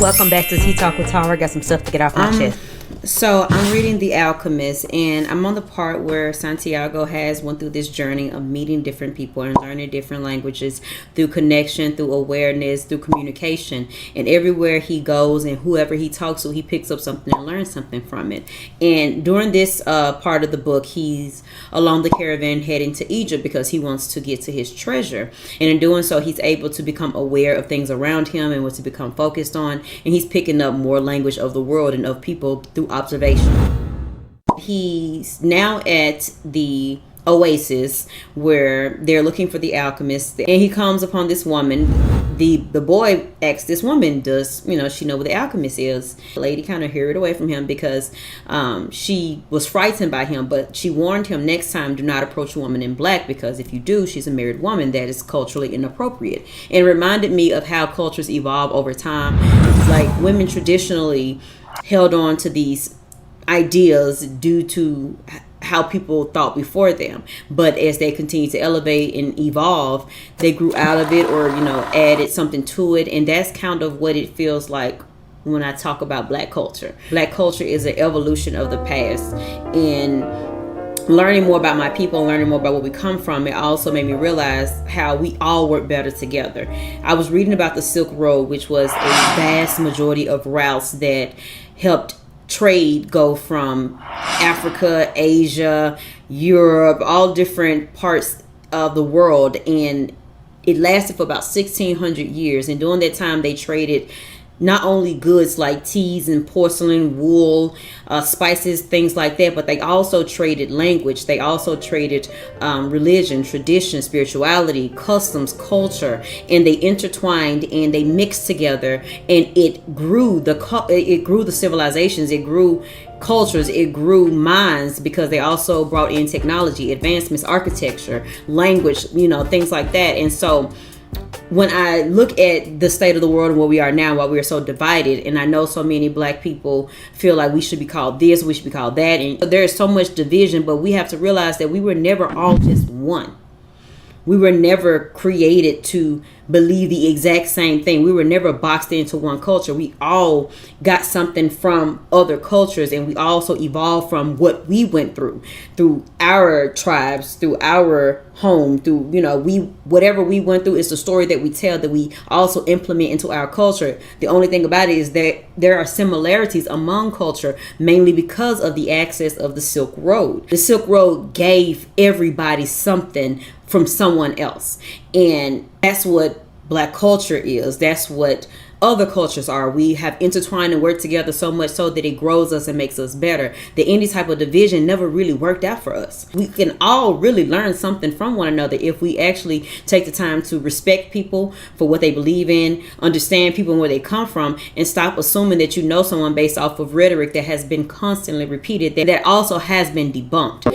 Welcome back to Tea Talk with Tara. I got some stuff to get off my chest. So I'm reading The Alchemist, and I'm on the part where Santiago has went through this journey of meeting different people and learning different languages through connection, through awareness, through communication. And everywhere he goes and whoever he talks to, he picks up something and learns something from it. And during this part of the book, he's along the caravan heading to Egypt because he wants to get to his treasure. And in doing so, he's able to become aware of things around him and what to become focused on. And he's picking up more language of the world and of people through observation. He's now at the oasis where they're looking for the alchemist, and he comes upon this woman. The boy asks this woman, does she know what the alchemist is? The lady kind of hurried away from him because she was frightened by him, but she warned him, next time do not approach a woman in black, because if you do, she's a married woman. That is culturally inappropriate. And it reminded me of how cultures evolve over time. Like, women traditionally held on to these ideas due to how people thought before them, but as they continue to elevate and evolve, they grew out of it or added something to it. And that's kind of what it feels like when I talk about black culture. Black culture is an evolution of the past, and learning more about my people, learning more about where we come from, it also made me realize how we all work better together. I was reading about the Silk Road, which was a vast majority of routes that helped trade go from Africa, Asia, Europe, all different parts of the world, and it lasted for about 1,600 years. And during that time, they traded not only goods like teas and porcelain, wool, spices, things like that, but they also traded language. They also traded religion, tradition, spirituality, customs, culture, and they intertwined and they mixed together, and it grew the civilizations, it grew cultures, it grew minds, because they also brought in technology, advancements, architecture, language, things like that. And so when I look at the state of the world and where we are now, why we are so divided, and I know so many black people feel like we should be called this, we should be called that, and there is so much division, but we have to realize that we were never all just one. We were never created to believe the exact same thing. We were never boxed into one culture. We all got something from other cultures, and we also evolved from what we went through our tribes, through our home, through whatever we went through is the story that we tell, that we also implement into our culture. The only thing about it is that there are similarities among culture, mainly because of the access of the Silk Road. The Silk Road gave everybody something from someone else, and that's what black culture is. That's what other cultures are. We have intertwined and worked together so much so that it grows us and makes us better. Any type of division never really worked out for us. We can all really learn something from one another if we actually take the time to respect people for what they believe in, understand people and where they come from, and stop assuming that you know someone based off of rhetoric that has been constantly repeated, that also has been debunked.